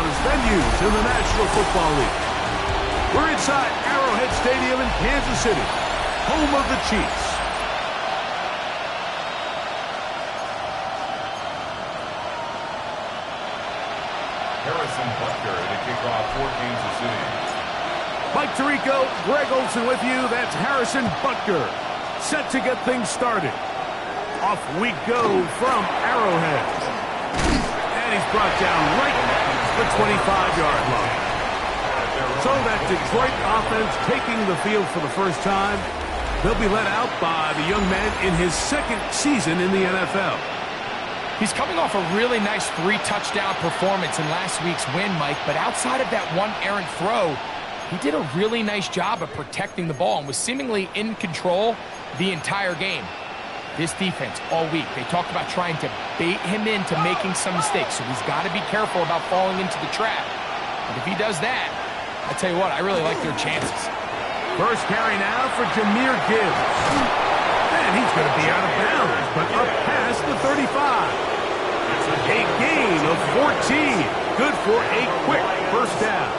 loudest venues in the National Football League. We're inside Arrowhead Stadium in Kansas City, home of the Chiefs. Harrison Butker to kick off for Kansas City. Mike Tirico, Greg Olson with you. That's Harrison Butker, set to get things started. Off we go from Arrowhead. And he's brought down right at the 25-yard line. So that Detroit offense taking the field for the first time. They'll be led out by the young man in his second season in the NFL. He's coming off a really nice 3-touchdown performance in last week's win, Mike, but outside of that one errant throw, he did a really nice job of protecting the ball and was seemingly in control the entire game. This defense all week, they talked about trying to bait him into making some mistakes, so he's got to be careful about falling into the trap. But if he does that, I tell you what, I really like their chances. First carry now for Jahmyr Gibbs. And he's going to be out of bounds, but up past the 35. A gain of 14. Good for a quick first down.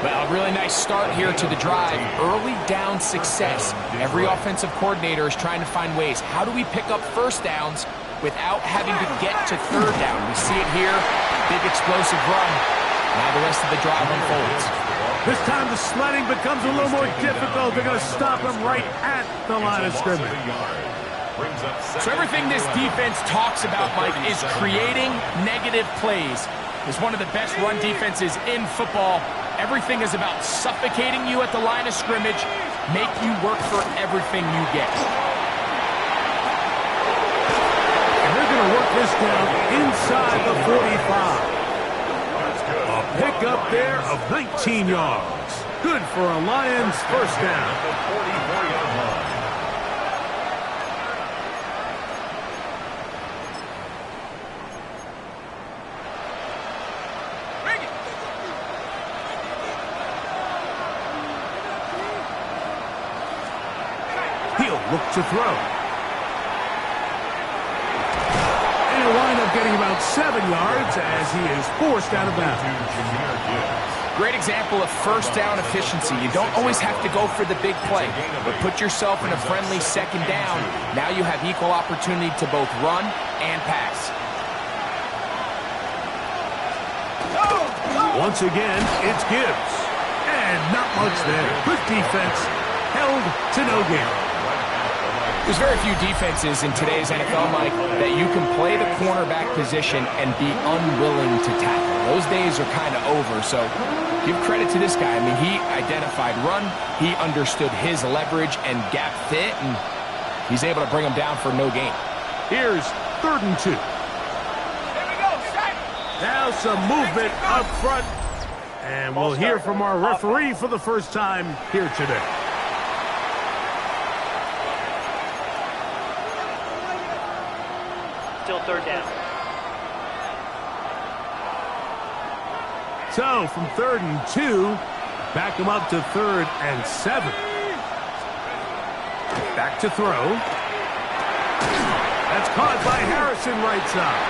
Well, a really nice start here to the drive. Early down success. Every offensive coordinator is trying to find ways. How do we pick up first downs without having to get to third down? We see it here. Big explosive run. Now the rest of the drive unfolds. This time the sledding becomes a little more difficult. They're going to stop him right at the line of scrimmage. So everything this defense talks about, Mike, is creating negative plays. It's one of the best run defenses in football. Everything is about suffocating you at the line of scrimmage, make you work for everything you get. And they're going to work this down inside the 45. A pickup there of 19 yards. Good for a Lions first down. He'll look to throw. And he'll wind up getting about 7 yards as he is forced out of bounds. Great example of first down efficiency. You don't always have to go for the big play, but put yourself in a friendly second down. Now you have equal opportunity to both run and pass. Once again, it's Gibbs. And not much there. Good defense. Held to no gain. There's very few defenses in today's NFL, Mike, that you can play the cornerback position and be unwilling to tackle. Those days are kind of over, so give credit to this guy. I mean, he identified run, he understood his leverage and gap fit, and he's able to bring him down for no gain. Here's 3rd and 2. Now some movement up front, and we'll hear from our referee for the first time here today. Still 3rd down. So from 3rd and 2, back him up to 3rd and 7. Back to throw. That's caught by Harrison right side.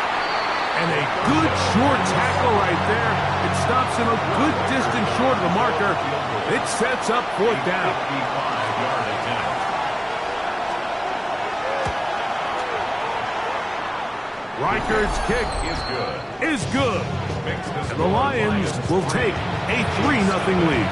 And a good short tackle right there. It stops him a good distance short of the marker. It sets up 4th down. Reichard's kick is good. And the Lions will take a 3-0 lead.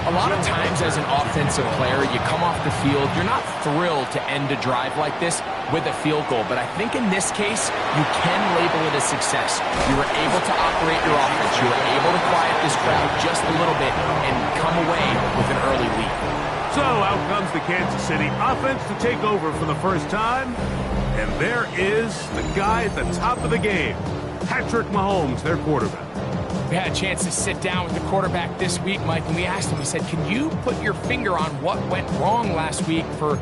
A lot of times as an offensive player, you come off the field, you're not thrilled to end a drive like this with a field goal. But I think in this case, you can label it a success. You were able to operate your offense. You were able to quiet this crowd just a little bit and come away with an early lead. So out comes the Kansas City offense to take over for the first time. And there is the guy at the top of the game, Patrick Mahomes, their quarterback. We had a chance to sit down with the quarterback this week, Mike, and we asked him, we said, can you put your finger on what went wrong last week for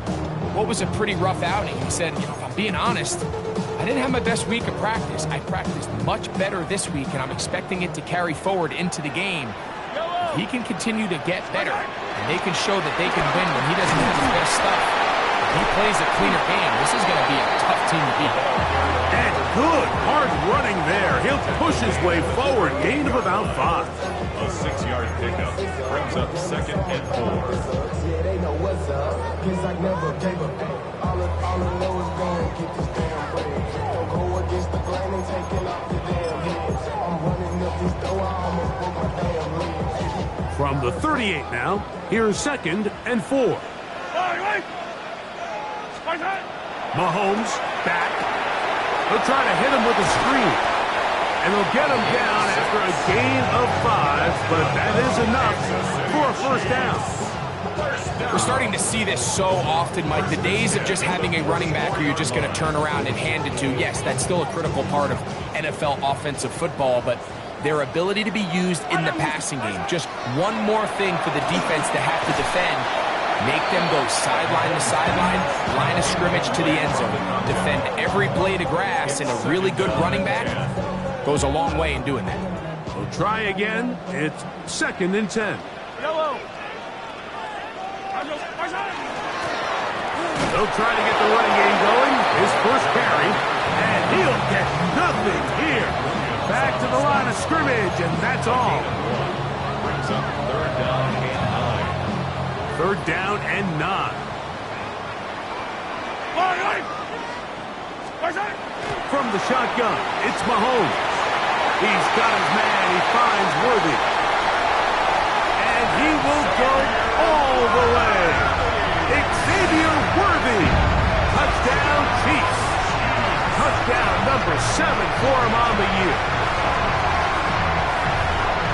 what was a pretty rough outing? He said, if I'm being honest, I didn't have my best week of practice. I practiced much better this week, and I'm expecting it to carry forward into the game. If he can continue to get better, and they can show that they can win when he doesn't have the best stuff. If he plays a cleaner game, this is going to be a tough team to beat. And Good hard running there. He'll push his way forward. Gain of about 5. A 6-yard pickup brings up 2nd and 4. Yeah, they know what's up. Cause I never gave a fuck. All I know is going get this damn bread. Don't go against the grain and taking off the damn head. I'm running up this door, I almost broke my damn leg. From the 38 now, here's 2nd and 4. Mahomes back. They'll try to hit him with a screen. And they'll get him down after a gain of 5, but that is enough for a first down. We're starting to see this so often, Mike. The days of just having a running back who you're just going to turn around and hand it to, yes, that's still a critical part of NFL offensive football, but their ability to be used in the passing game, just one more thing for the defense to have to defend. Make them go sideline to sideline, line of scrimmage to the end zone. Defend every blade of grass, and a really good running back goes a long way in doing that. We'll try again. It's 2nd and 10. They'll try to get the running game going. His first carry, and he'll get nothing here. Back to the line of scrimmage, and that's all. Brings up 3rd down and 9. 3rd down and 9. From the shotgun, it's Mahomes. He's got his man. He finds Worthy. And he will go all the way. Xavier Worthy. Touchdown, Chiefs. Touchdown number 7 for him on the year.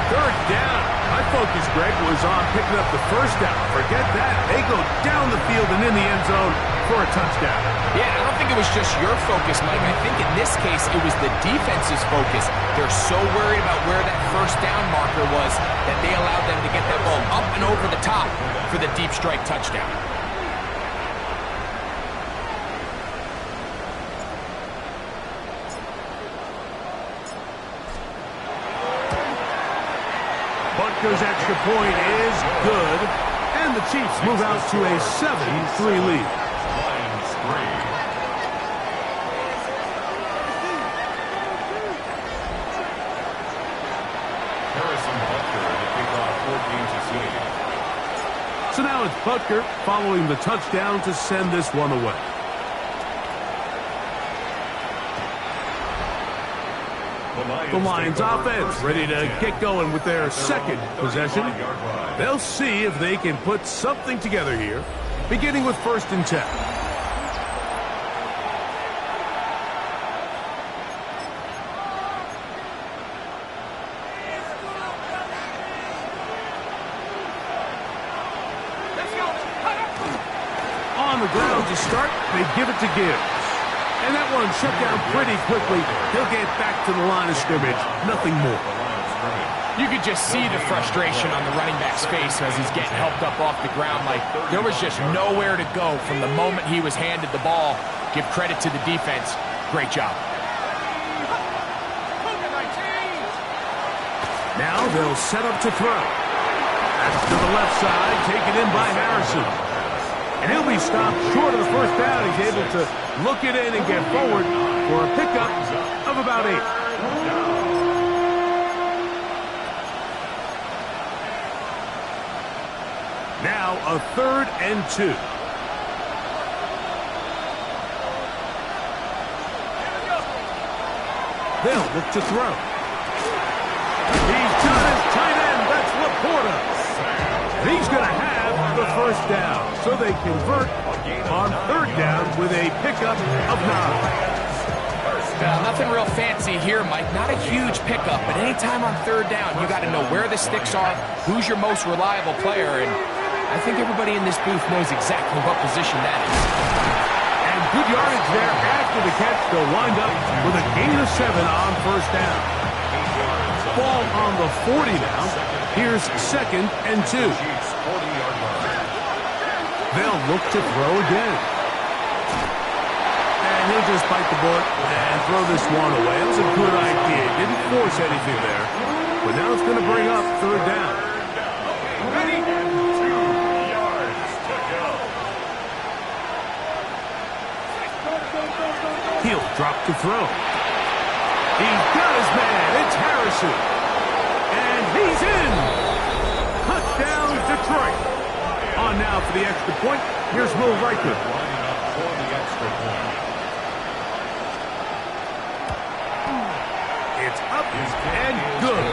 3rd down. My focus, Greg, was on picking up the first down. Forget that. They go down the field and in the end zone for a touchdown. Yeah, I don't think it was just your focus, Mike. I think in this case, it was the defense's focus. They're so worried about where that first down marker was that they allowed them to get that ball up and over the top for the deep strike touchdown. Butker's extra point is good, and the Chiefs move out to a 7-3 lead. Lions 3. Harrison Butker to kick off 14 to 6. So now it's Butker following the touchdown to send this one away. The Lions offense ready to get going with their second possession. They'll see if they can put something together here, beginning with 1st and 10. On the ground to start, they give it to Gibbs. And that one shut down pretty quickly. He'll get back to the line of scrimmage. Nothing more. You could just see the frustration on the running back's face as he's getting helped up off the ground. Like, there was just nowhere to go from the moment he was handed the ball. Give credit to the defense. Great job. Now they'll set up to throw. That's to the left side, taken in by Harrison. And he'll be stopped short of the first down. He's able to look it in and get forward for a pickup of about 8. Now a 3rd and 2. They'll look to throw. He's got his tight end. That's Laporta. He's going to have the first down. So they convert on 3rd down with a pickup of 9. Nothing real fancy here, Mike. Not a huge pickup, but anytime on 3rd down, you got to know where the sticks are, who's your most reliable player, and I think everybody in this booth knows exactly what position that is. And good yardage there after the catch. They'll wind up with a gain of 7 on 1st down. Ball on the 40 now. Here's 2nd and 2. They'll look to throw again. And he'll just bite the bullet and throw this one away. It was a good idea. Didn't force anything there. But now it's going to bring up 3rd down. Ready? 2 yards to go. He'll drop to throw. He's got his man. It's Harrison. And he's in. Touchdown, Detroit. On now for the extra point. Here's Will Riker. Lining up for the extra point. It's up and good.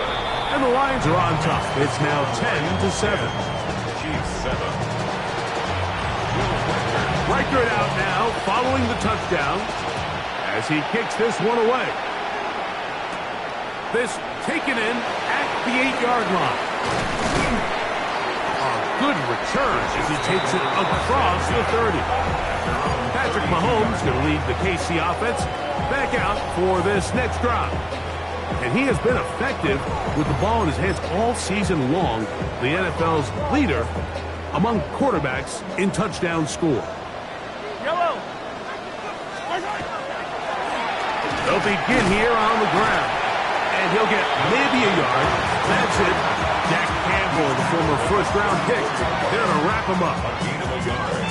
And the Lions are on top. It's now 10-7. Chiefs 7. Riker it out now, following the touchdown, as he kicks this one away. This taken in at the 8-yard line. A good return as he takes it across the 30. Patrick Mahomes going to lead the KC offense back out for this next drive. And he has been effective with the ball in his hands all season long, the NFL's leader among quarterbacks in touchdown score. They'll begin here on the ground. And he'll get maybe a yard. That's it. Jack Campbell, the former first-round pick. They're going to wrap him up. A gain of a yard.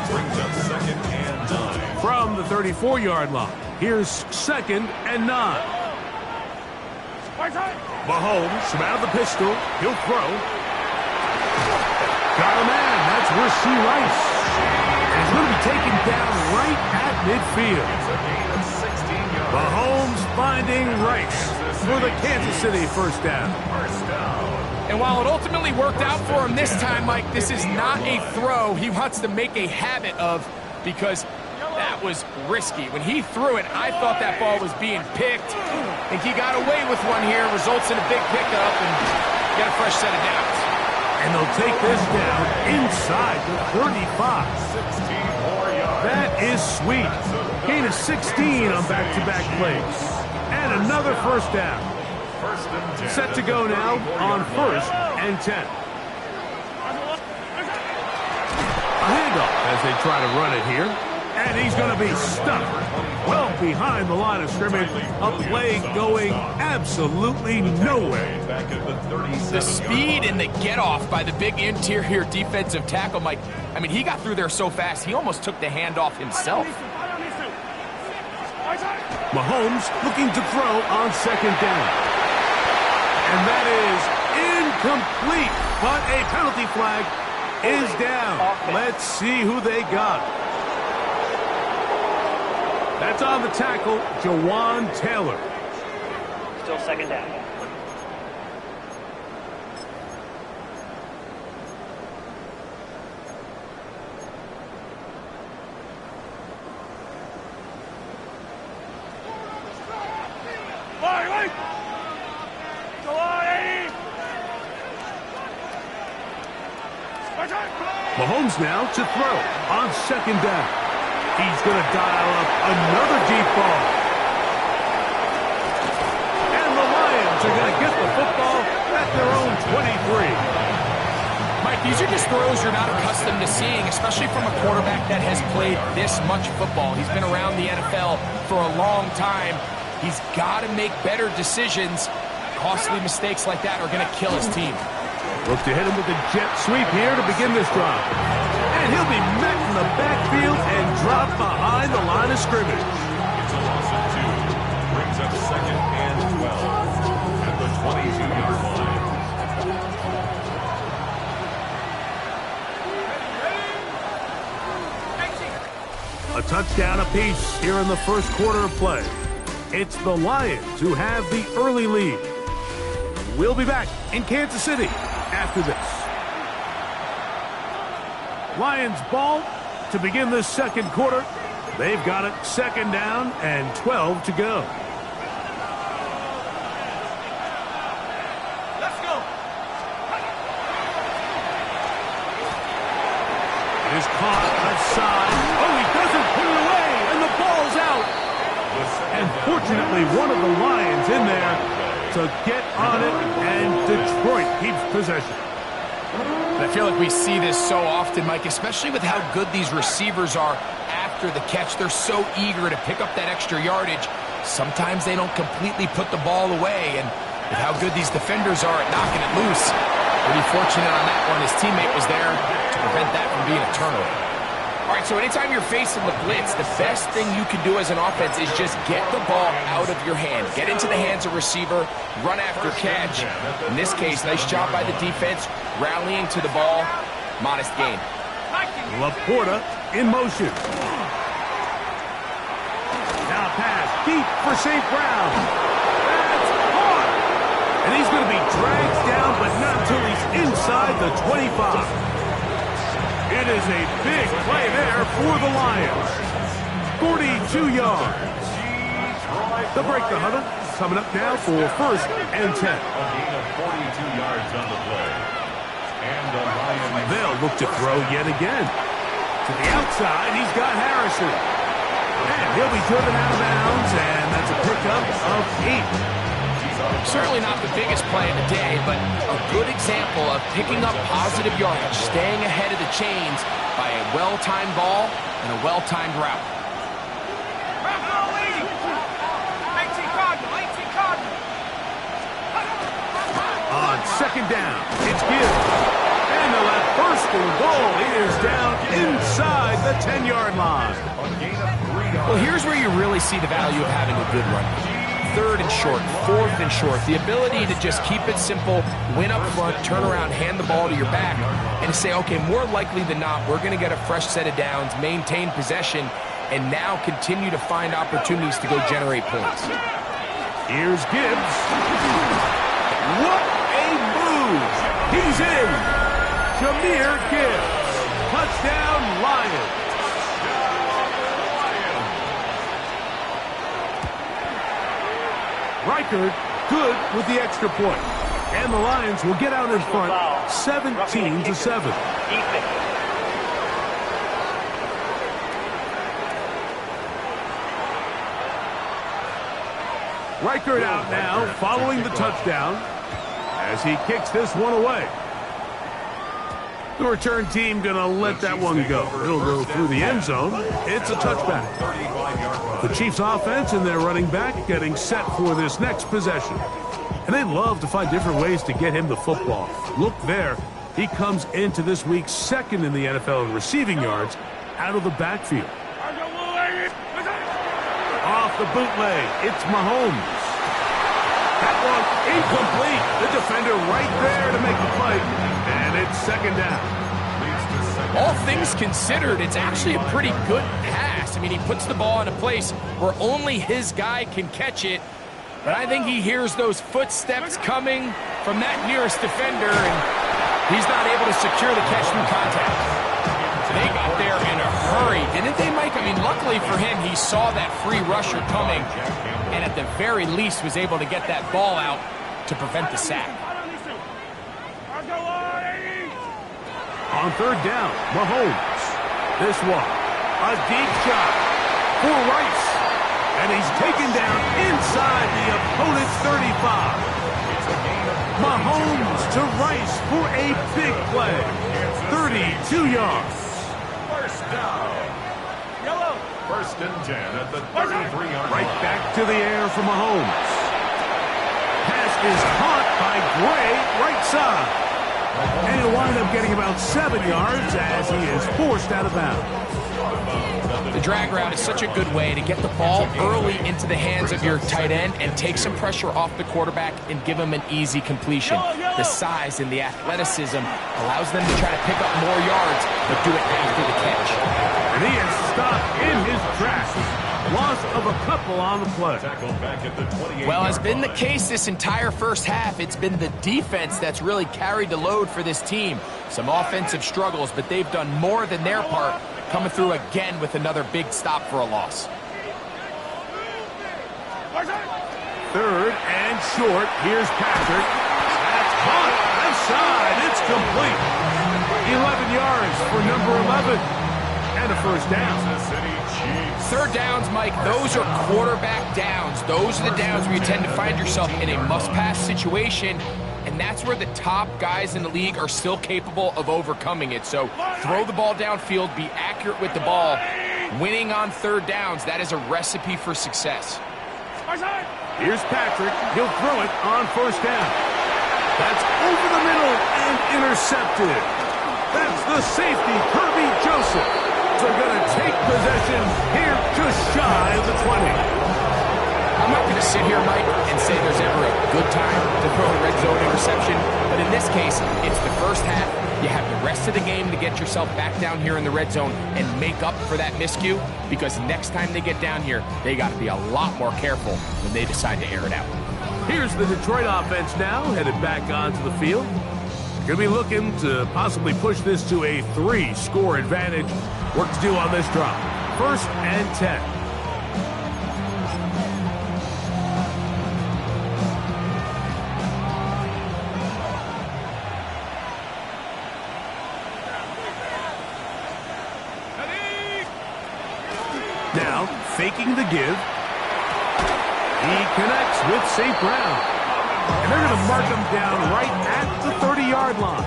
Brings up 2nd and 9. From the 34-yard line, here's 2nd and 9. Mahomes from out of the pistol. He'll throw. Got a man. That's Rasheed Rice. And he's going to be taken down right at midfield. It's a gain of 16 yards. Mahomes finding Rice for the Kansas City first down. First down. And while it ultimately worked out for him this time, Mike, this is not a throw he wants to make a habit of, because that was risky. When he threw it, I thought that ball was being picked. I think he got away with one here, results in a big pickup, and get a fresh set of downs. And they'll take this down inside the 35. 16 more yards. That is sweet. Gain of 16 on back-to-back plays. And another first down. First and 10. Set to go now on 1st and 10. A handoff as they try to run it here. And he's going to be stuck well behind the line of scrimmage. A play going absolutely nowhere. Back at the 37. The speed and the get-off by the big interior defensive tackle, Mike. I mean, he got through there so fast, he almost took the handoff himself. Mahomes looking to throw on 2nd down. And that is incomplete. But a penalty flag is down. Let's see who they got. That's on the tackle, Jawan Taylor. Still 2nd down. Mahomes now to throw on 2nd down. He's going to dial up another deep ball. And the Lions are going to get the football at their own 23. Mike, these are just throws you're not accustomed to seeing, especially from a quarterback that has played this much football. He's been around the NFL for a long time. He's got to make better decisions. Costly mistakes like that are going to kill his team. Look to hit him with a jet sweep here to begin this drive. And he'll be met in the backfield and dropped behind the line of scrimmage. It's a loss of 2. Brings up 2nd and 12 at the 22-yard line. A touchdown apiece here in the first quarter of play. It's the Lions who have the early lead. We'll be back in Kansas City after this. Lions ball to begin this second quarter. They've got it 2nd down and 12 to go. Let's go. It is caught outside. Oh, he doesn't put it away, and the ball's out. And fortunately, one of the Lions in there to get on it, and Detroit keeps possession. I feel like we see this so often, Mike, especially with how good these receivers are after the catch. They're so eager to pick up that extra yardage. Sometimes they don't completely put the ball away, and with how good these defenders are at knocking it loose, pretty fortunate on that one. His teammate was there to prevent that from being a turnover. All right, so anytime you're facing the blitz, the best thing you can do as an offense is just get the ball out of your hand. Get into the hands of receiver, run after catch. In this case, nice job by the defense, rallying to the ball. Modest gain. Laporta in motion. Now pass deep for St. Brown. That's caught. And he's going to be dragged down, but not until he's inside the 25. It is a big play there for the Lions. 42 yards. They'll break the huddle. Coming up now for 1st and 10. A gain of 42 yards on the play. And the Lions. They'll look to throw yet again. To the outside, he's got Harrison. And he'll be driven out of bounds, and that's a pickup of 8. Certainly not the biggest play of the day, but a good example of picking up positive yardage, staying ahead of the chains by a well-timed ball and a well-timed route. On 2nd down, it's Gibbs. And the left 1st and goal is down inside the 10-yard line. Well, here's where you really see the value of having a good run. 3rd and short, 4th and short. The ability to just keep it simple, win up front, turn around, hand the ball to your back, and say, okay, more likely than not, we're going to get a fresh set of downs, maintain possession, and now continue to find opportunities to go generate points. Here's Gibbs. What a move! He's in! Jahmyr Gibbs. Touchdown, Lions. Reichard good with the extra point. And the Lions will get out in front 17-7. Reichard out now following the touchdown as he kicks this one away. The return team going to let that one go. It'll go through the end zone. It's a touchback. The Chiefs offense and their running back getting set for this next possession. And they love to find different ways to get him the football. Look there. He comes into this week 2nd in the NFL in receiving yards out of the backfield. Off the bootleg, it's Mahomes. That one incomplete. The defender right there to make the play. And it's 2nd down. All things considered, it's actually a pretty good pass. I mean, he puts the ball in a place where only his guy can catch it. But I think he hears those footsteps coming from that nearest defender, and he's not able to secure the catch through contact. They got there in a hurry, didn't they, Mike? I mean, luckily for him, he saw that free rusher coming, and at the very least was able to get that ball out to prevent the sack. On 3rd down, Mahomes. This one, a deep shot for Rice. And he's taken down inside the opponent's 35. Mahomes to Rice for a big play. 32 yards. First down. 1st and 10 at the 33-yard line. Right back to the air for Mahomes. Pass is caught by Gray, right side. And he'll wind up getting about 7 yards as he is forced out of bounds. The drag route is such a good way to get the ball early into the hands of your tight end and take some pressure off the quarterback and give him an easy completion. The size and the athleticism allows them to try to pick up more yards, but do it after the catch. And he is stopped in his tracks. Loss of a couple on the play. Well, has been the case this entire first half. It's been the defense that's really carried the load for this team. Some offensive struggles, but they've done more than their part, coming through again with another big stop for a loss. 3rd and short. Here's Patrick. That's caught. Left side. It's complete. 11 yards for number 11. And a 1st down. 3rd downs, Mike, those are quarterback downs. Those are the downs where you tend to find yourself in a must-pass situation, and that's where the top guys in the league are still capable of overcoming it. So throw the ball downfield, be accurate with the ball. Winning on 3rd downs, that is a recipe for success. Here's Patrick. He'll throw it on 1st down. That's over the middle and intercepted. That's the safety, Kirby Joseph. They're going to take possession here just shy of the 20. I'm not going to sit here, Mike, and say there's ever a good time to throw a red zone interception, but in this case, it's the first half. You have the rest of the game to get yourself back down here in the red zone and make up for that miscue, because next time they get down here, they got to be a lot more careful when they decide to air it out. Here's the Detroit offense now, headed back onto the field. Going to be looking to possibly push this to a 3-score advantage. Work to do on this drive. 1st and 10. Now, faking the give. He connects with St. Brown. And they're going to mark him down right at the 30-yard line.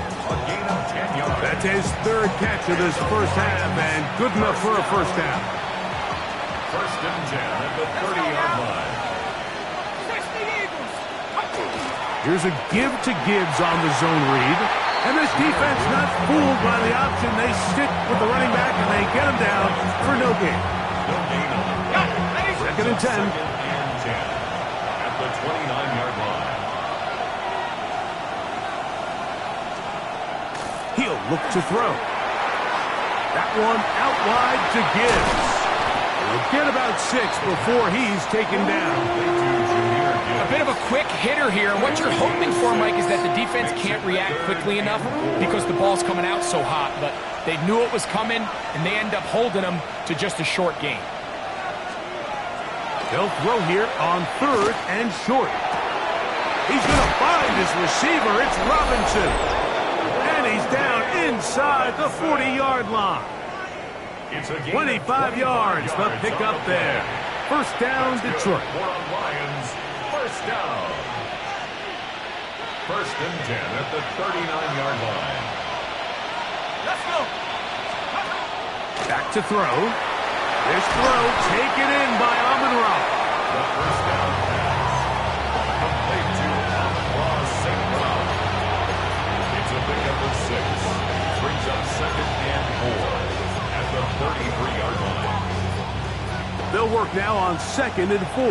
That's his 3rd catch of this first half, and good enough for a first down. 1st and 10 at the 30-yard line. Here's a give to Gibbs on the zone read. And this defense not fooled by the option. They stick with the running back, and they get him down for no gain. No gain on the play. 2nd and 10. 2nd and 10 at the 29-yard line. He'll look to throw. That one out wide to Gibbs. He'll get about 6 before he's taken down. A bit of a quick hitter here. What you're hoping for, Mike, is that the defense can't react quickly enough because the ball's coming out so hot. But they knew it was coming, and they end up holding them to just a short gain. They'll throw here on 3rd and short. He's going to find his receiver. It's Robinson. And he's down inside the 40-yard line. 25 yards, the pickup there. 1st down, Detroit. Lions, 1st down. 1st and 10 at the 39-yard line. Let's go. Back to throw. This throw taken in by Amon-Ra. The 1st down pass. Complete to Amon-Ra St. Brown. It's a pickup of 6. Brings up 2nd and 4 at the 33-yard line. They'll work now on 2nd and 4.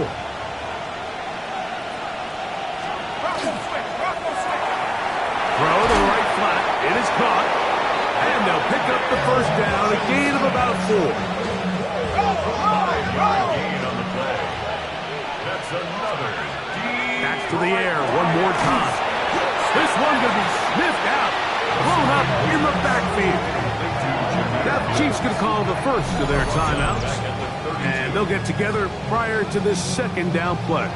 Throw to the right flat. It is caught. And they'll pick up the 1st down, a gain of about 4. Gain on the play. That's another deep. Back to the air one more time. This one going to be sniffed out. Blown up in the backfield. Now the Chiefs going to call the first of their timeouts. And they'll get together prior to this 2nd down play.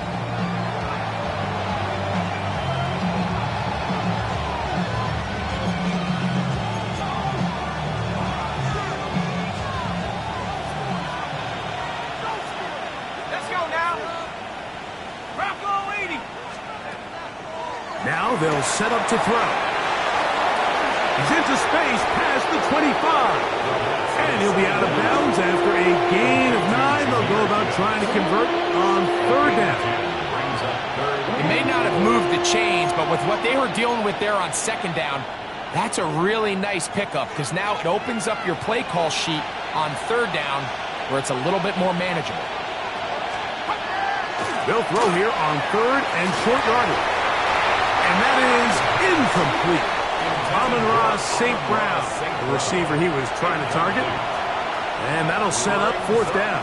Now they'll set up to throw. He's into space past the 25. And he'll be out of bounds after a gain of 9. They'll go about trying to convert on 3rd down. It may not have moved the chains, but with what they were dealing with there on 2nd down, that's a really nice pickup because now it opens up your play call sheet on 3rd down where it's a little bit more manageable. They'll throw here on 3rd and short yardage. And that is incomplete. Amon-Ra St. Brown, the receiver he was trying to target. And that'll set up 4th down.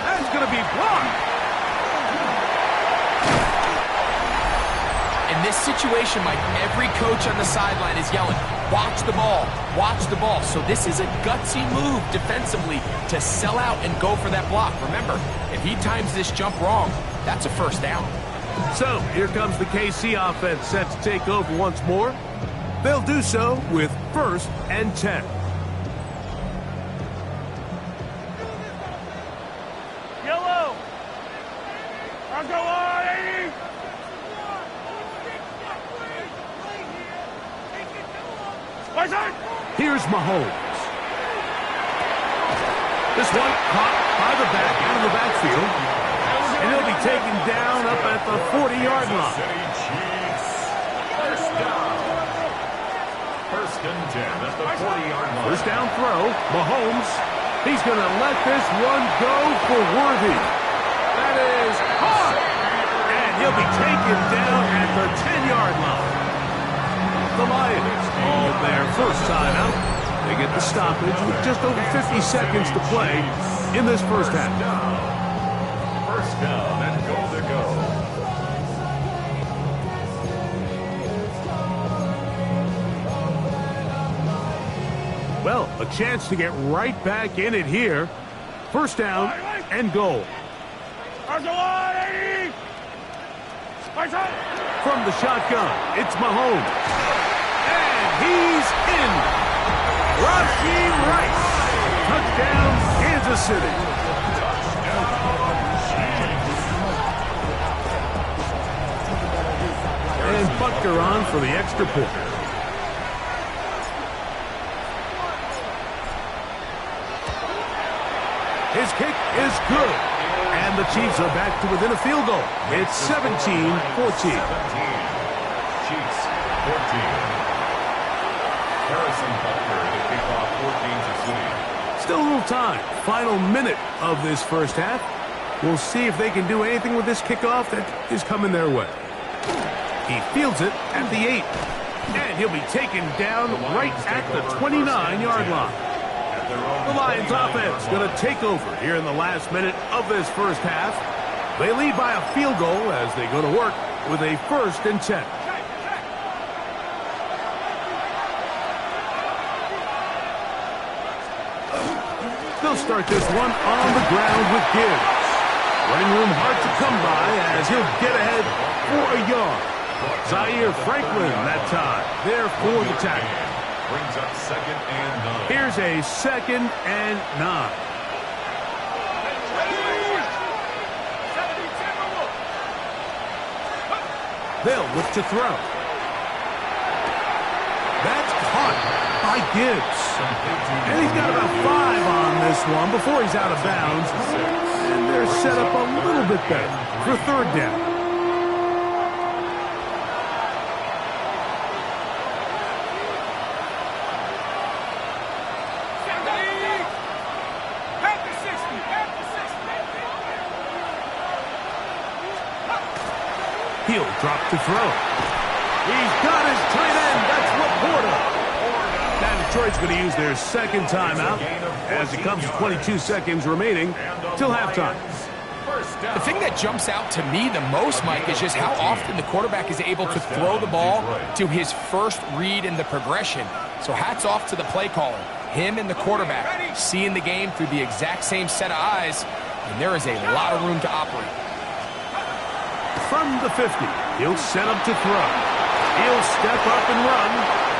That's going to be blocked. In this situation, Mike, every coach on the sideline is yelling, watch the ball, watch the ball. So this is a gutsy move defensively to sell out and go for that block. Remember, if he times this jump wrong, that's a 1st down. So here comes the KC offense set to take over once more. They'll do so with 1st and 10. Yellow. I'll go on, 80. Here's Mahomes. This one caught by the back out of the backfield. And he'll be taken down up at the 40-yard line. First and 10 at the 40-yard line. First down throw. Mahomes. He's going to let this one go for Worthy. That is caught. And he'll be taken down at the 10-yard line. The Lions call their first timeout. They get the stoppage with just over 50 seconds to play in this first half. First down and goal to go. Well, a chance to get right back in it here. First down and goal. From the shotgun, it's Mahomes. And he's in. Rashee Rice. Touchdown, Kansas City. And Butker on for the extra point. His kick is good. And the Chiefs are back to within a field goal. It's 17-14. Chiefs 14. Harrison Butker to kick off for Kansas City. Still a little time. Final minute of this first half. We'll see if they can do anything with this kickoff that is coming their way. He fields it at the 8. And he'll be taken down right at the 29-yard line. The Lions offense going to take over here in the last minute of this first half. They lead by a field goal as they go to work with a 1st and 10. They'll start this one on the ground with Gibbs. Running room hard to come by as he'll get ahead for a yard. Zaire Franklin that time there for the tackle. Brings up 2nd and 9. Here's a 2nd and 9. They'll look to throw. That's caught by Gibbs. And he's got about 5 on this one before he's out of bounds. And they're set up a little bit better for 3rd down. He'll drop to throw. He's got his tight end. That's Laporta. Now Detroit's going to use their 2nd timeout as it comes to 22 seconds remaining till halftime. The thing that jumps out to me the most, Mike, is just how often the quarterback is able to throw the ball to his first read in the progression. So hats off to the play caller. Him and the quarterback seeing the game through the exact same set of eyes, and there is a lot of room to operate. From the 50, he'll set up to throw. He'll step up and run,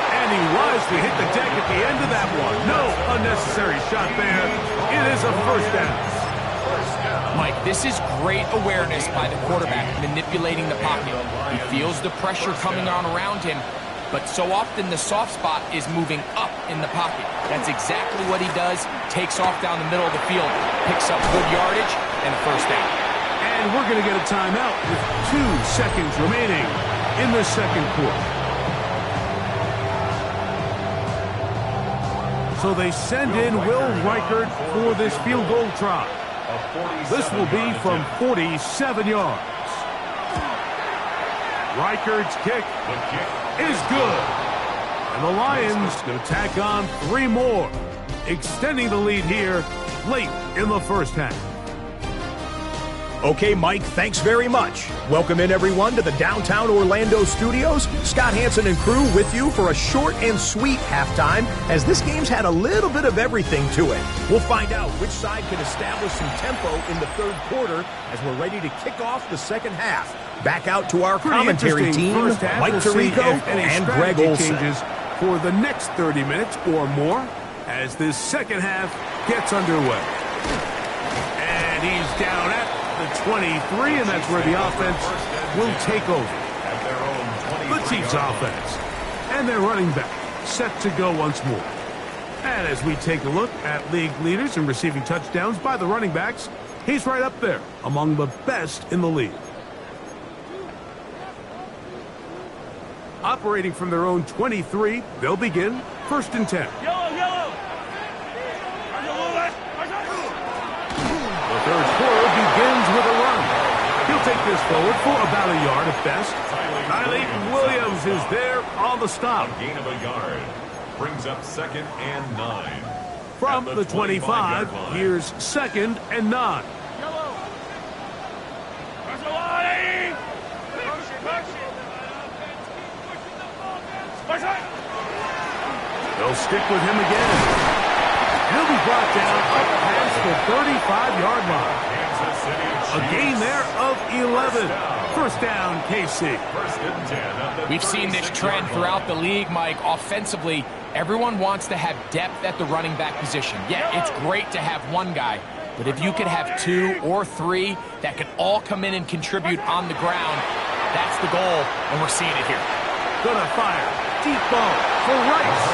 and he wisely hit the deck at the end of that one. No unnecessary shot there. It is a 1st down. Mike, this is great awareness by the quarterback manipulating the pocket. He feels the pressure coming on around him, but so often the soft spot is moving up in the pocket. That's exactly what he does. Takes off down the middle of the field, picks up good yardage, and a 1st down. And we're going to get a timeout with 2 seconds remaining in the 2nd quarter. So they send in Will Reichert for this field goal try. This will be from 47 yards. Reichert's kick is good. And the Lions going to tack on 3 more, extending the lead here late in the first half. Okay, Mike, thanks very much. Welcome in, everyone, to the downtown Orlando studios. Scott Hansen and crew with you for a short and sweet halftime, as this game's had a little bit of everything to it. We'll find out which side can establish some tempo in the 3rd quarter as we're ready to kick off the 2nd half. Back out to our commentary team, Mike Tirico and Greg Olson. Changes for the next 30 minutes or more as this 2nd half gets underway. And he's down at the 23, and that's where the offense will take over. The Chiefs offense and their running back set to go once more. And as we take a look at league leaders in receiving touchdowns by the running backs, he's right up there among the best in the league. Operating from their own 23, they'll begin 1st and 10. Yellow, yellow. The third quarter begins with a run. He'll take this forward for about a yard at best. Tylee Williams is there on the stop. Gain of a yard. Brings up 2nd and 9. From the 25, here's 2nd and 9. Yellow. Press the line. Push it, push it. Push it. They'll stick with him again. He'll be brought down up past the 35-yard line. A gain there of 11. 1st down, KC. 1st and 10. We've seen this trend throughout the league, Mike. Offensively, everyone wants to have depth at the running back position. Yeah, it's great to have one guy, but if you could have 2 or 3 that could all come in and contribute on the ground, that's the goal, and we're seeing it here. Gonna fire. Deep ball for Rice.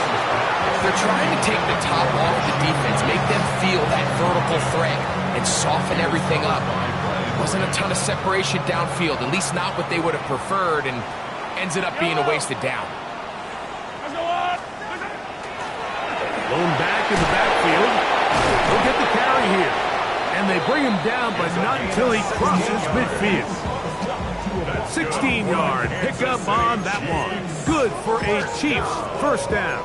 They're trying to take the top off the defense, make them feel that vertical threat, and soften everything up. Wasn't a ton of separation downfield, at least not what they would have preferred, and ends it up being a wasted down. Blown back in the backfield. He'll get the carry here. And they bring him down, but not until he crosses midfield. 16-yard pickup on that one. Good for a Chiefs 1st down.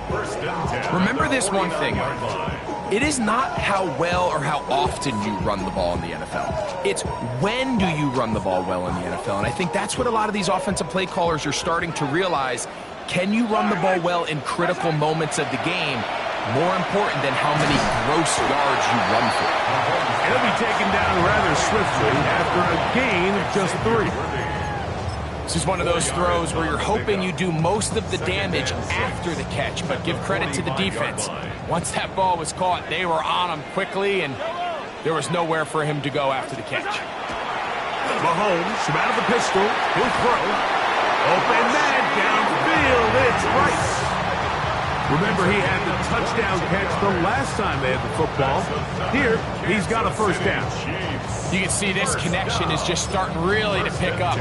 1st and 10. Remember this one thing, Mike. It is not how well or how often you run the ball in the NFL. It's when do you run the ball well in the NFL. And I think that's what a lot of these offensive play callers are starting to realize. Can you run the ball well in critical moments of the game? More important than how many gross yards you run for. He'll be taken down rather swiftly after a gain of just 3. This is one of those throws where you're hoping you do most of the damage after the catch, but give credit to the defense. Once that ball was caught, they were on him quickly, and there was nowhere for him to go after the catch. Mahomes from out of the pistol. He'll throw. Open man downfield. It's Rice. Remember, he had the touchdown catch the last time they had the football. Here, he's got a 1st down. You can see this connection is just starting really to pick up.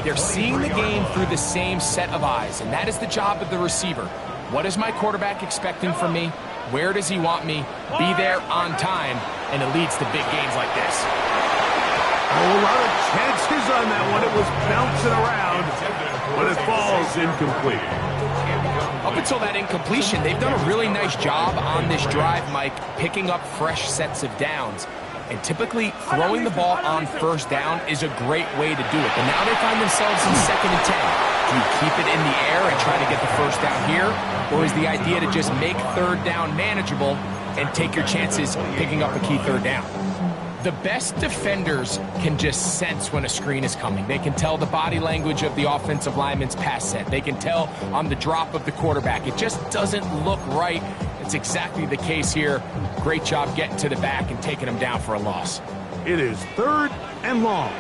They're seeing the game through the same set of eyes, and that is the job of the receiver. What is my quarterback expecting from me? Where does he want me? Be there on time, and it leads to big gains like this. A lot of chances on that one. It was bouncing around, but it falls incomplete. Up until that incompletion, they've done a really nice job on this drive, Mike, picking up fresh sets of downs. And typically, throwing the ball on 1st down is a great way to do it. But now they find themselves in 2nd and 10. Do you keep it in the air and try to get the 1st down here? Or is the idea to just make 3rd down manageable and take your chances picking up a key 3rd down? The best defenders can just sense when a screen is coming. They can tell the body language of the offensive lineman's pass set. They can tell on the drop of the quarterback. It just doesn't look right. It's exactly the case here. Great job getting to the back and taking him down for a loss. It is 3rd and long.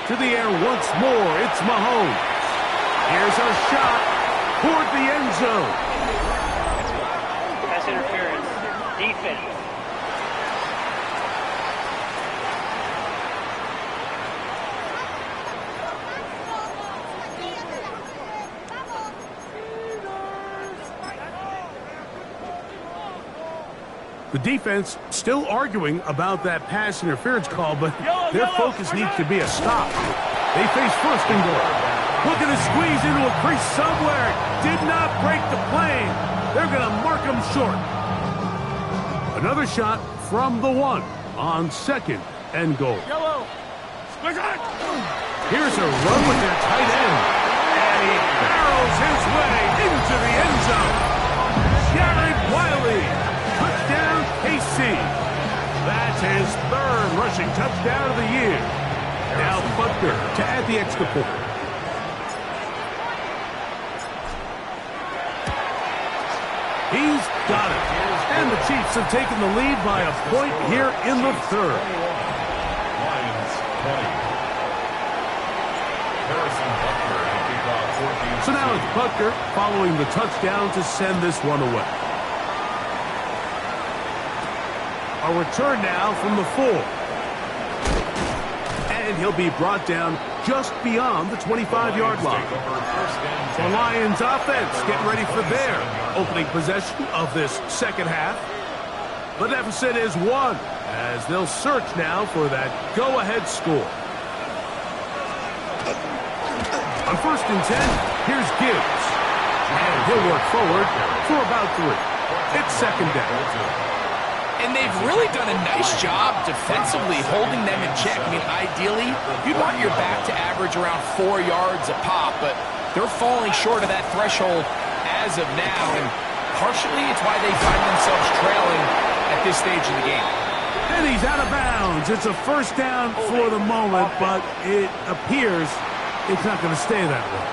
To the air once more. It's Mahomes. Here's a shot toward the end zone. Pass interference. Defense. The defense still arguing about that pass interference call, but their focus needs to be a stop. They face 1st and goal. Looking to squeeze into a crease somewhere. Did not break the plane. They're going to mark him short. Another shot from the 1 on 2nd and goal. Yellow. Here's a run with their tight end. And he barrels his way into the end zone. Jared Wiley. Touchdown, KC. That's his 3rd rushing touchdown of the year. Now Butker to add the extra point. He's got it. And the Chiefs have taken the lead by a point here in the 3rd. Lions 20. So now it's Butker following the touchdown to send this one away. A return now from the 4. And And he'll be brought down just beyond the 25-yard line. The Lions offense getting ready for their opening possession of this second half. The deficit is 1 as they'll search now for that go-ahead score. On 1st and 10, here's Gibbs. And he'll work forward for about 3. It's 2nd down. And they've really done a nice job defensively holding them in check. I mean, ideally, you'd want your back to average around 4 yards a pop, but they're falling short of that threshold as of now, and partially it's why they find themselves trailing at this stage of the game. And he's out of bounds. It's a 1st down for the moment, but it appears it's not going to stay that way.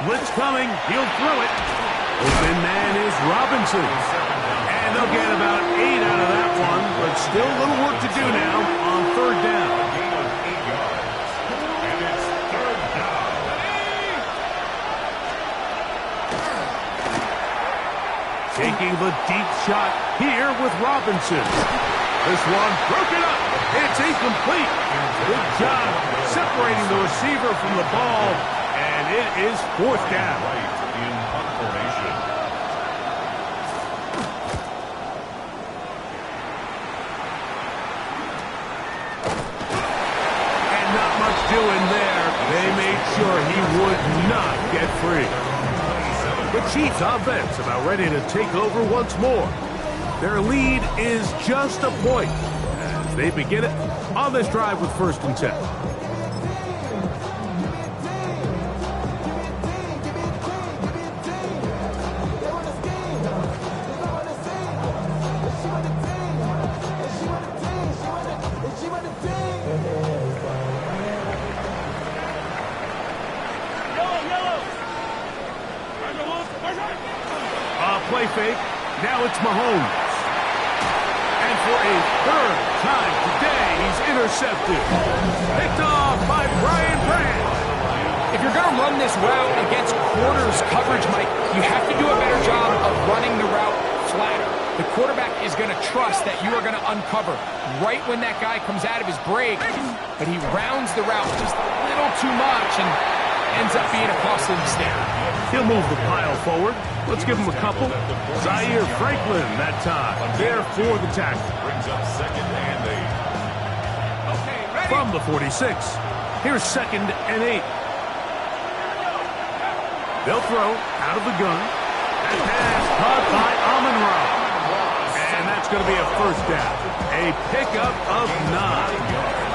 Blitz coming. He'll throw it. Open man is Robinson. And they'll get about 8 out of that one, but still a little work to do now on 3rd down. And it's 3rd down. Taking the deep shot here with Robinson. This one broken up. It's incomplete. Good job separating the receiver from the ball. And it is 4th down. Right in punt formation. And not much doing there. They made sure he would not get free. The Chiefs offense about ready to take over once more. Their lead is just a point as they begin it on this drive with 1st and 10. Play fake. Now it's Mahomes. And for a 3rd time today, he's intercepted. Picked off by Brian Brandt. If you're going to run this route against quarters coverage, Mike, you have to do a better job of running the route flatter. The quarterback is going to trust that you are going to uncover right when that guy comes out of his break, but he rounds the route just a little too much and ends up being a costly mistake. He'll move the pile forward. Let's give him a couple. Zaire Franklin that time. There for the tackle. Brings up 2nd and 8. From the 46, here's 2nd and 8. They'll throw out of the gun. That pass caught by Amon-Ra. And that's going to be a 1st down. A pickup of 9.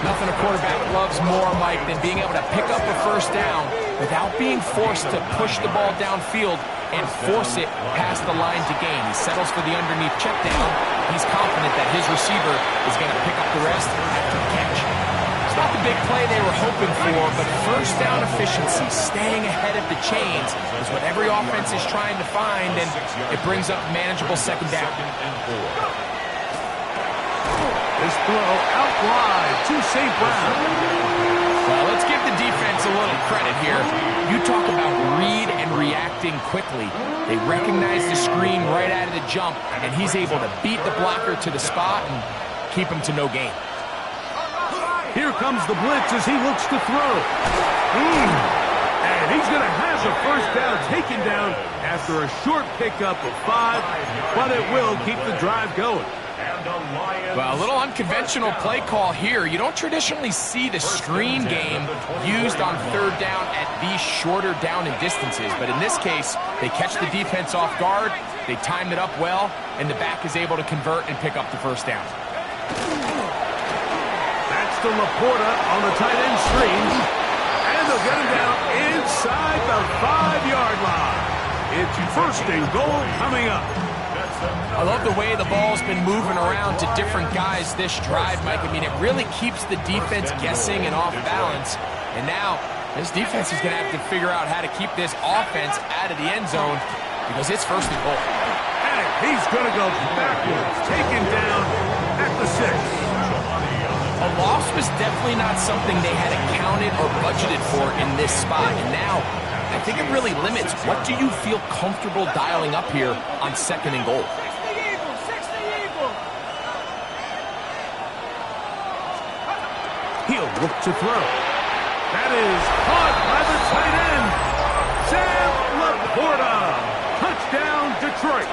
Nothing a quarterback loves more, Mike, than being able to pick up a 1st down without being forced to push the ball downfield and force it past the line to gain. He settles for the underneath check down. He's confident that his receiver is going to pick up the rest after the catch. It's not the big play they were hoping for, but 1st down efficiency, staying ahead of the chains, is what every offense is trying to find, and it brings up manageable 2nd down. This throw out wide to St. Brown. Well, let's give the defense a little credit here. You talk about read and reacting quickly. They recognize the screen right out of the jump, and he's able to beat the blocker to the spot and keep him to no gain. Here comes the blitz as he looks to throw. And he's going to have the 1st down taken down after a short pickup of 5, but it will keep the drive going. Well, a little unconventional play call here. You don't traditionally see the screen game used on 3rd down at these shorter down and distances. But in this case, they catch the defense off guard, they timed it up well, and the back is able to convert and pick up the 1st down. That's to Laporta on the tight end screen. And they'll get him down inside the 5-yard line. It's 1st and goal coming up. I love the way the ball's been moving around to different guys this drive, Mike. I mean, it really keeps the defense guessing and off balance. And now, this defense is going to have to figure out how to keep this offense out of the end zone because it's 1st and goal. And he's going to go backwards, taken down at the 6. A loss was definitely not something they had accounted or budgeted for in this spot. And now, I think it really limits what do you feel comfortable dialing up here on 2nd and goal. He'll look to throw. That is caught by the tight end, Sam Laporta. Touchdown, Detroit.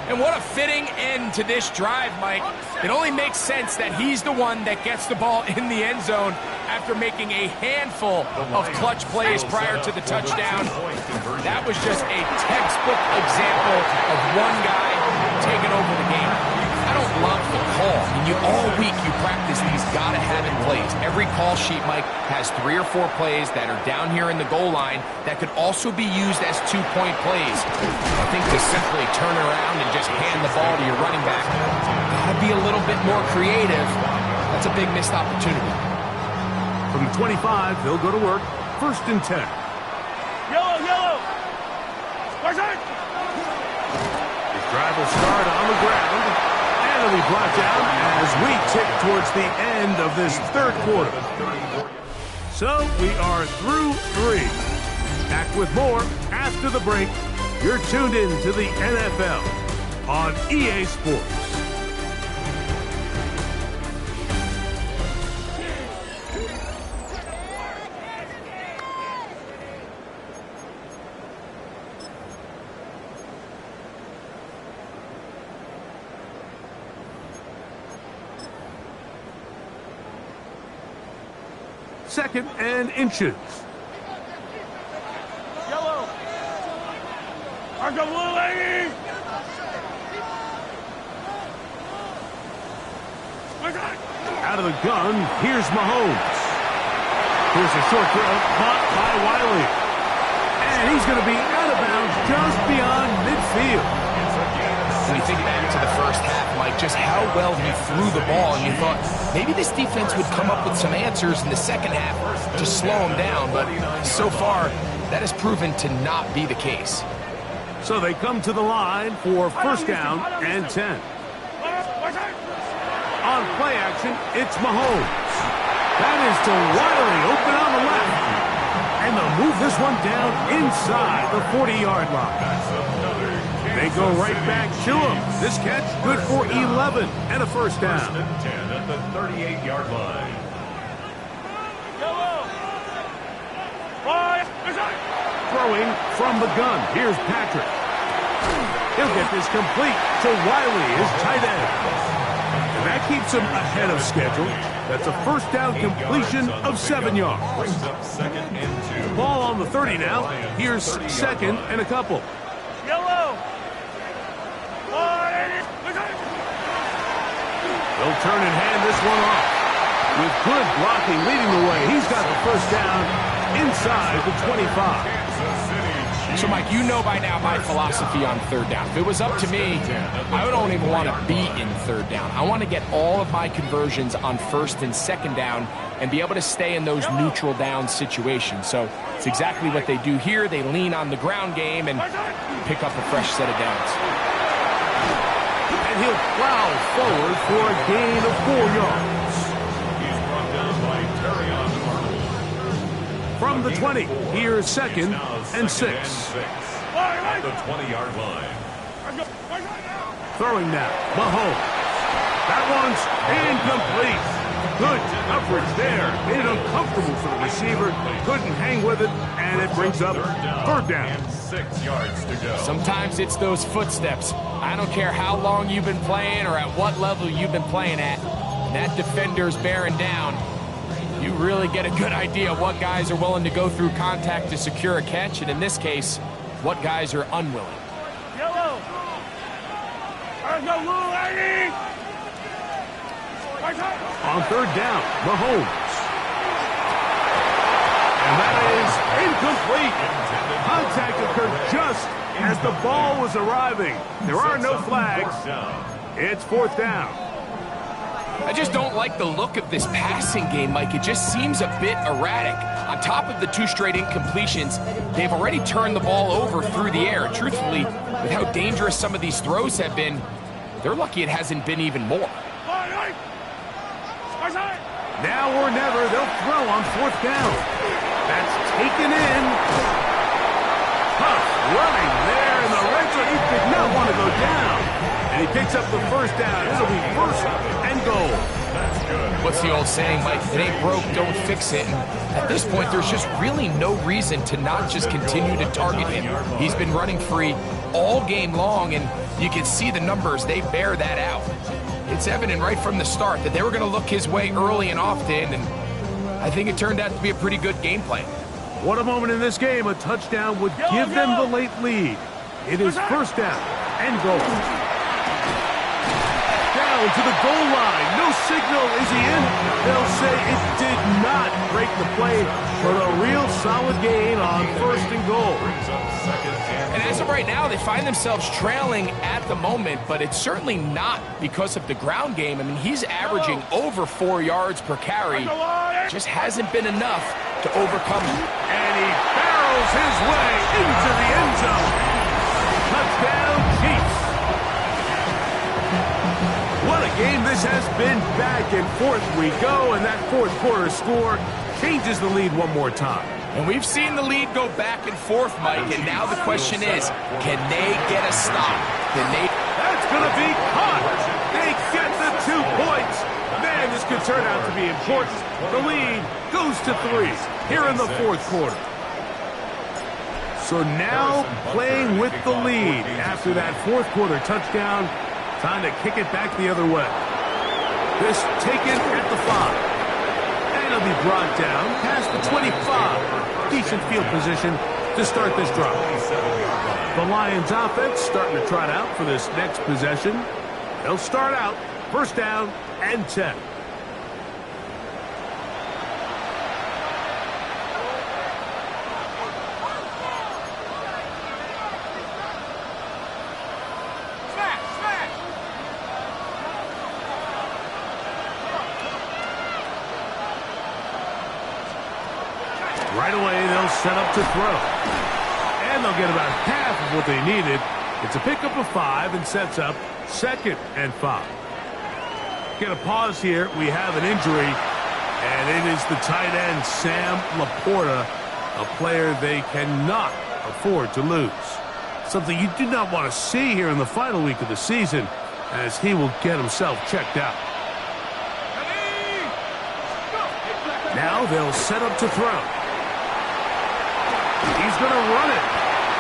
And what a fitting end to this drive, Mike. It only makes sense that he's the one that gets the ball in the end zone after making a handful of clutch plays prior to the touchdown. That was just a textbook example of one guy taking over the game. I don't love the call. I mean, all week you practice these gotta-have-it plays. Every call sheet, Mike, has 3 or 4 plays that are down here in the goal line that could also be used as 2-point plays. I think to simply turn around and just hand the ball to your running back, gotta be a little bit more creative. That's a big missed opportunity. From the 25, they'll go to work. 1st and 10. Yellow. Where's it? His drive will start on the ground. And he'll be brought down as we tick towards the end of this 3rd quarter. So we are through 3. Back with more after the break. You're tuned in to the NFL on EA Sports. Second and inches. Yellow. Mark the blue lady. Out of the gun, here's Mahomes. Here's a short throw caught by Wiley. And he's going to be out of bounds just beyond midfield. When you think back to the first half, Mike, just how well he threw the ball, and you thought maybe this defense would come up with some answers in the second half to slow him down, but so far, that has proven to not be the case. So they come to the line for 1st down and 10. On play action, it's Mahomes. That is to Wiley, open on the left. And they'll move this one down inside the 40-yard line. They go right back to him. This catch good for 11 and a 1st down. 10 at the 38-yard line. Throwing from the gun. Here's Patrick. He'll get this complete to Wiley, his tight end. And that keeps him ahead of schedule. That's a 1st down completion of 7 yards. Brings up 2nd and 2. Ball on the 30 now. Here's 2nd and a couple. Yellow. They'll turn and hand this one off. With good blocking leading the way, he's got the 1st down inside the 25. So, Mike, you know by now my philosophy on 3rd down. If it was up to me, I don't even want to be in 3rd down. I want to get all of my conversions on 1st and 2nd down and be able to stay in those neutral down situations. So it's exactly what they do here. They lean on the ground game and pick up a fresh set of downs. And he'll plow forward for a gain of 4 yards. He's brought down by Terrion Arnold. From the 20, here's 2nd and 6. At the 20-yard line. Throwing now, Mahomes. That one's incomplete. Good coverage there. Made it uncomfortable for the receiver. Couldn't hang with it, and it brings up 3rd down. And 6 yards to go. Sometimes it's those footsteps. I don't care how long you've been playing or at what level you've been playing at. When that defender's bearing down, you really get a good idea what guys are willing to go through contact to secure a catch, and in this case, what guys are unwilling. Yellow. There's no blue lady. On 3rd down, Mahomes. And that is incomplete. Contact occurred just as the ball was arriving. There are no flags. It's 4th down. I just don't like the look of this passing game, Mike. It just seems a bit erratic. On top of the 2 straight incompletions, they've already turned the ball over through the air. Truthfully, with how dangerous some of these throws have been, they're lucky it hasn't been even more. Now or never, they'll throw on 4th down. That's taken in. Tough running there in the red zone. He did not want to go down. And he picks up the 1st down. It'll be 1st and goal. What's the old saying, Mike? If it ain't broke, don't fix it. And at this point, there's just really no reason to not just continue to target him. He's been running free all game long, and you can see the numbers. They bear that out. It's evident right from the start that they were going to look his way early and often, and I think it turned out to be a pretty good game plan. What a moment in this game. A touchdown would give them the late lead. It is 1st down and goal. Down to the goal line. No signal. Is he in? They'll say it did not break the play, but a real solid gain on 1st and goal. And as of right now, they find themselves trailing at the moment, but it's certainly not because of the ground game. I mean, he's averaging over 4 yards per carry. Just hasn't been enough to overcome it. And he barrels his way into the end zone. Touchdown, Chiefs. What a game this has been. Back and forth we go, and that 4th quarter score changes the lead one more time. And we've seen the lead go back and forth, Mike, and now the question is, can they get a stop? Can they? That's going to be caught. They get the 2 points. Man, this could turn out to be important. The lead goes to 3 here in the 4th quarter. So now playing with the lead after that 4th quarter touchdown. Time to kick it back the other way. This taken at the 5. And it'll be brought down past the 25. Decent field position to start this drive. The Lions offense starting to trot out for this next possession. They'll start out 1st down and 10. Right away, they'll set up to throw. And they'll get about half of what they needed. It's a pickup of 5 and sets up 2nd and 5. Get a pause here. We have an injury, and it is the tight end, Sam Laporta, a player they cannot afford to lose. Something you do not want to see here in the final week of the season, as he will get himself checked out. Now they'll set up to throw. He's going to run it.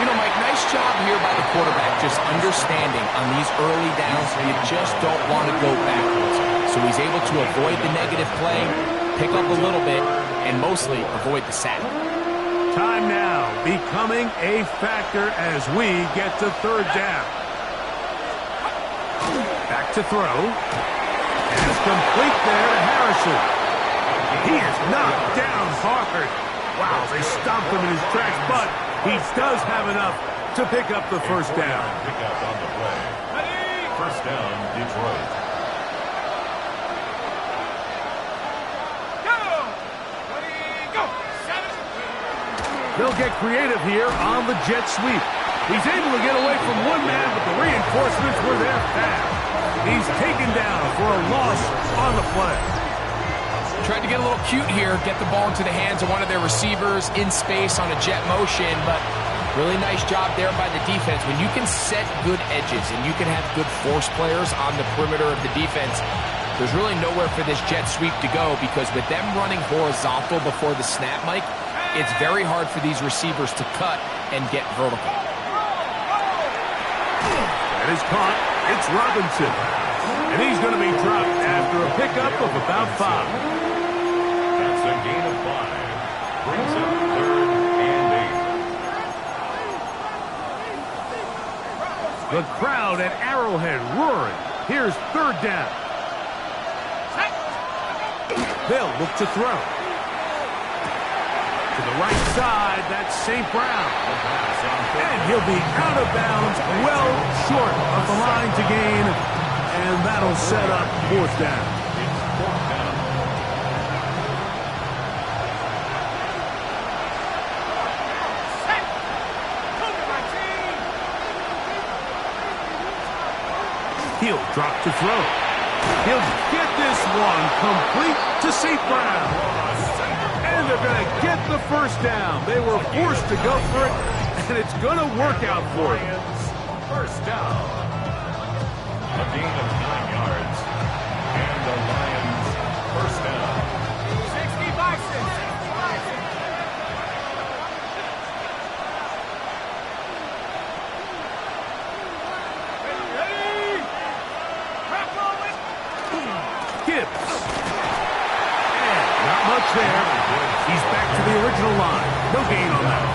You know, Mike, nice job here by the quarterback, just understanding on these early downs, you just don't want to go backwards. So he's able to avoid the negative play, pick up a little bit, and mostly avoid the sack. Time now becoming a factor as we get to 3rd down. Back to throw. And it's complete there to Harrison. He is knocked down hard. Wow, they stopped him in his tracks, but he does have enough to pick up the 1st down. Pick up on the play. 1st down, Detroit. They'll get creative here on the jet sweep. He's able to get away from one man, but the reinforcements were there fast. He's taken down for a loss on the play. Tried to get a little cute here, get the ball into the hands of one of their receivers in space on a jet motion, but really nice job there by the defense. When you can set good edges and you can have good force players on the perimeter of the defense, there's really nowhere for this jet sweep to go, because with them running horizontal before the snap, Mike, it's very hard for these receivers to cut and get vertical. That is caught. It's Robinson. And he's going to be dropped after a pickup of about 5. That's a gain of 5. Brings up 3rd and 8. The crowd at Arrowhead roaring. Here's 3rd down. They'll look to throw. To the right side, that's St. Brown. And he'll be out of bounds, well short of the line to gain. And that'll set up 4th down. He'll drop to throw. He'll get this one complete to St. Brown. And they're going to get the first down. They were forced to go for it, and it's going to work out for them. First down. A gain of 9 yards. And the Lions first down. 65-6. Gibbs. And not much there. He's back to the original line. No gain on that.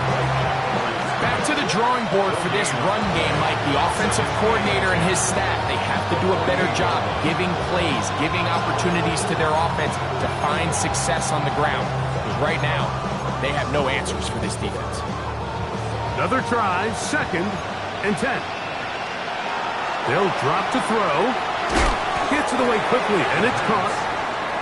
Back to the drawing board for this run game, Mike. The offensive coordinator and his staff, they have to do a better job giving plays, giving opportunities to their offense to find success on the ground. Because right now, they have no answers for this defense. Another try, 2nd and 10. They'll drop to throw. Gets it away quickly, and it's caught.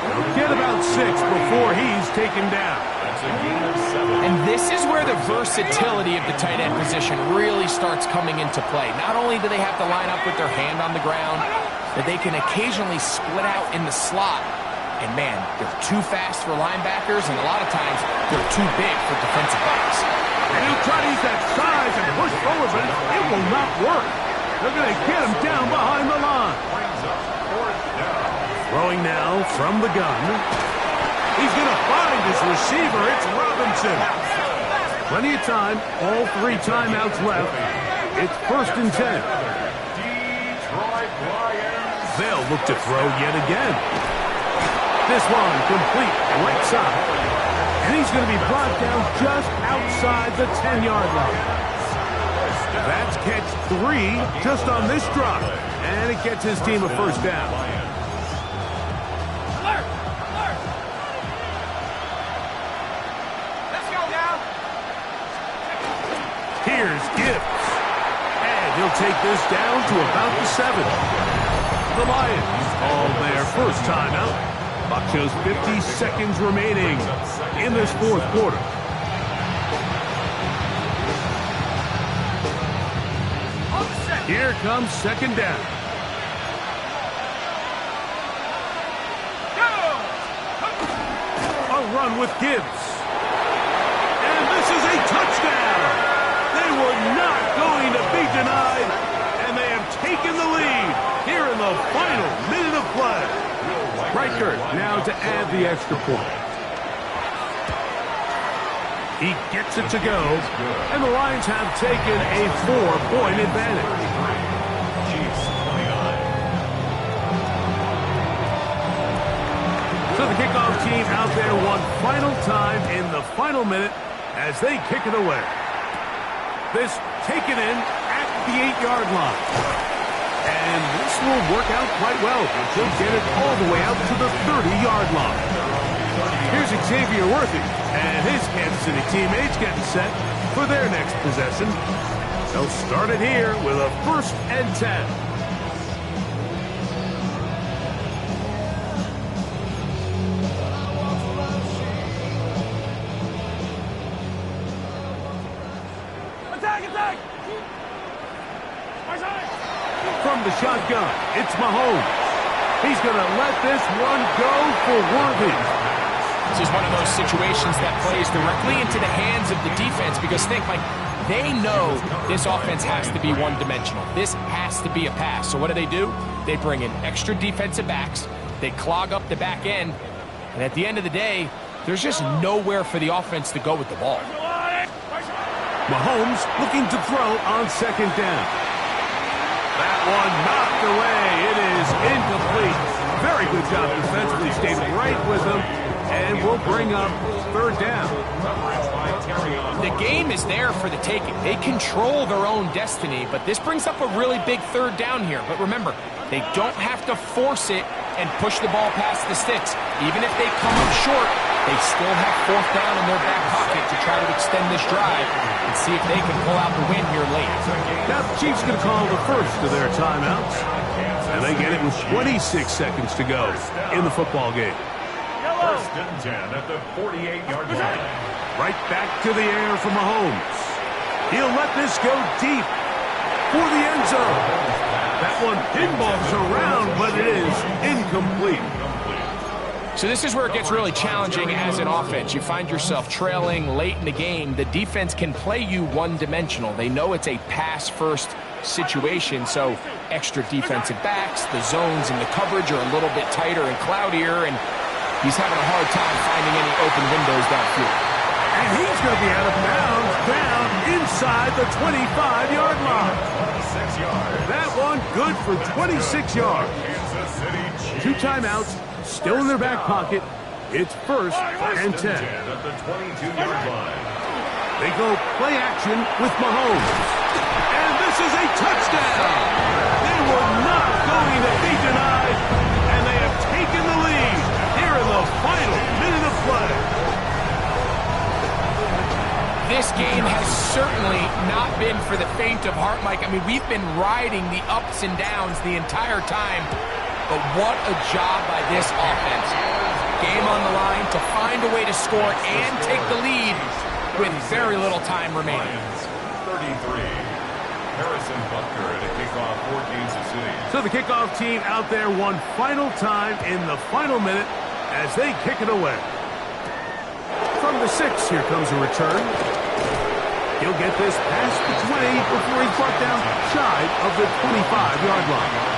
They'll get about 6 before he's taken down. That's a gain of 7. And this is where the versatility of the tight end position really starts coming into play. Not only do they have to line up with their hand on the ground, but they can occasionally split out in the slot. And man, they're too fast for linebackers, and a lot of times they're too big for defensive backs. And he'll try to use that size and push forward, but it will not work. They're going to get him down behind the line. Throwing now from the gun. He's going to find his receiver. It's Robinson. Plenty of time. All 3 timeouts left. It's 1st and 10. Detroit Lions. They'll look to throw yet again. This one complete right side. And he's going to be brought down just outside the 10-yard line. That's catch 3 just on this drop. And it gets his team a first down. Here's Gibbs. And he'll take this down to about the 7. The Lions call their first timeout. Clock shows 50 seconds remaining in this 4th quarter. Here comes 2nd down. A run with Gibbs. And this is a touchdown. They were not going to be denied, and they have taken the lead here in the final minute of play. Reichert now to add the extra point. He gets it to go, and the Lions have taken a 4-point advantage. So the kickoff team out there one final time in the final minute as they kick it away. This taken in at the 8-yard line. And this will work out quite well. He'll get it all the way out to the 30-yard line. Here's Xavier Worthy and his Kansas City teammates getting set for their next possession. They'll start it here with a 1st and 10. From the shotgun, it's Mahomes. He's going to let this one go for Worthy. This is one of those situations that plays directly into the hands of the defense because think, like, they know this offense has to be one-dimensional. This has to be a pass. So what do? They bring in extra defensive backs. They clog up the back end. And at the end of the day, there's just nowhere for the offense to go with the ball. Mahomes looking to throw on 2nd down. That one knocked away. It is incomplete. Very good job defensively. Stayed right with him. And we'll bring up 3rd down. The game is there for the taking. They control their own destiny, but this brings up a really big 3rd down here. But remember, they don't have to force it and push the ball past the sticks. Even if they come up short, they still have 4th down in their back pocket to try to extend this drive and see if they can pull out the win here late. Now the Chiefs going to call the first of their timeouts. And they get it with 26 seconds to go in the football game. 1st and 10 at the 48-yard line. Right back to the air for Mahomes. He'll let this go deep for the end zone. That one pinballs around, but it is incomplete. So this is where it gets really challenging as an offense. You find yourself trailing late in the game. The defense can play you one-dimensional. They know it's a pass-first situation, so extra defensive backs, the zones and the coverage are a little bit tighter and cloudier, and he's having a hard time finding any open windows downfield. And he's going to be out of bounds, down inside the 25-yard line. 26 yards. That one good for 26 yards. Kansas City Chiefs. 2 timeouts, still in their back pocket. It's first and 10. At the 22-yard line. They go play action with Mahomes. And this is a touchdown. They were not going to be denied, and they have taken the lead here in the final minute of play. This game has certainly not been for the faint of heart, Mike. I mean, we've been riding the ups and downs the entire time, but what a job by this offense. Game on the line to find a way to score and take the lead with very little time remaining. 33. Harrison Butker at a kickoff for Kansas City. So the kickoff team out there one final time in the final minute as they kick it away. From the 6, here comes a return. He'll get this past the 20 before he's brought down shy of the 25-yard line.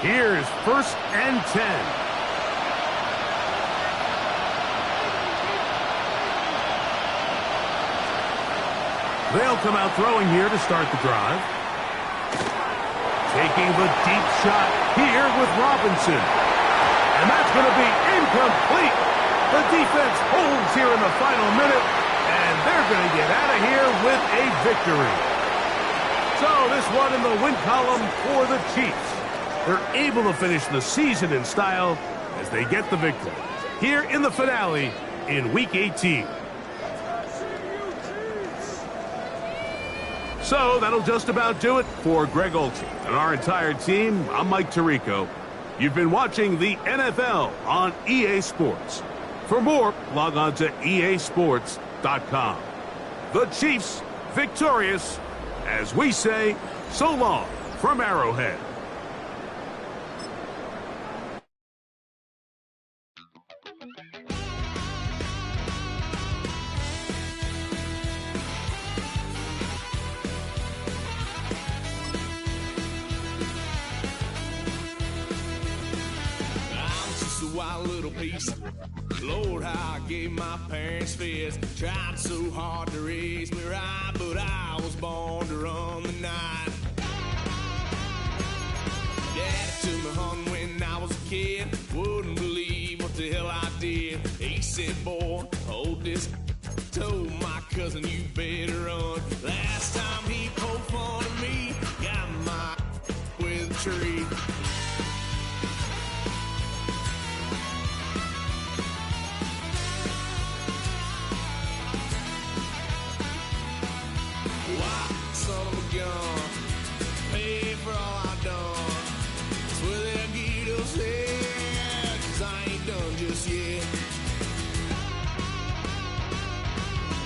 Here's first and 10. They'll come out throwing here to start the drive. Taking the deep shot here with Robinson. And that's going to be incomplete. The defense holds here in the final minute, and they're going to get out of here with a victory. So this one in the win column for the Chiefs. They're able to finish the season in style as they get the victory here in the finale in Week 18. So that'll just about do it for Greg Olchin and our entire team. I'm Mike Tirico. You've been watching the NFL on EA Sports. For more, log on to easports.com. The Chiefs victorious as we say so long from Arrowhead. Wild little piece. Lord, how I gave my parents fist. Tried so hard to raise me right, but I was born to run the night. Daddy took me hunting when I was a kid. Wouldn't believe what the hell I did. He said, boy, hold this. Told my cousin, you better run. Last time he poked fun of me, got my with a tree. Son of a gun, pay for all I done. That's where they'll get us head, 'cause I ain't done just yet.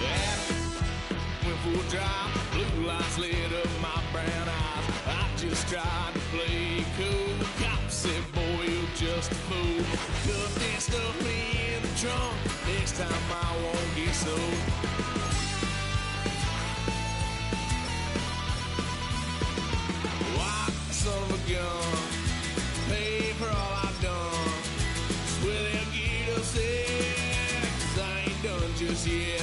Yeah, went for a drive, blue lights lit up my brown eyes. I just tried to play cool. Cop said, boy, you're just a fool. Cuffed and stuffed me in the trunk. Next time I won't get so. Son of a gun, pay for all I've done. Swear they'll get us there, 'cause I ain't done just yet.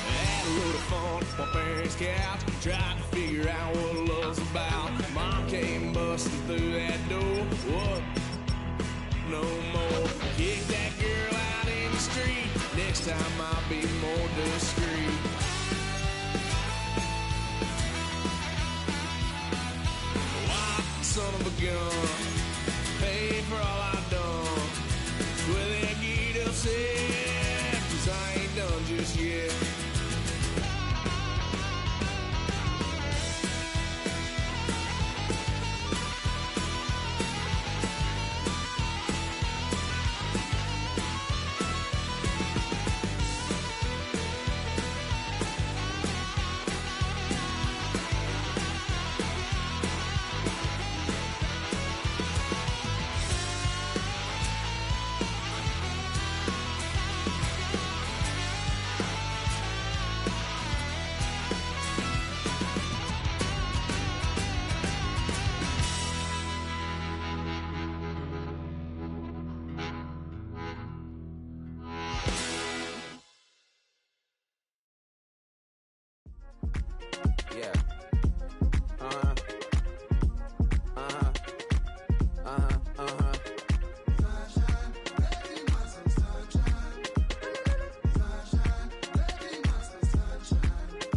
Had a load of fun at my parents' couch, tried to figure out what love's about. Mom came busting through that door. What? No more. Kick that girl out in the street. Next time I'll be more discreet. Why, son of a gun, pay for all I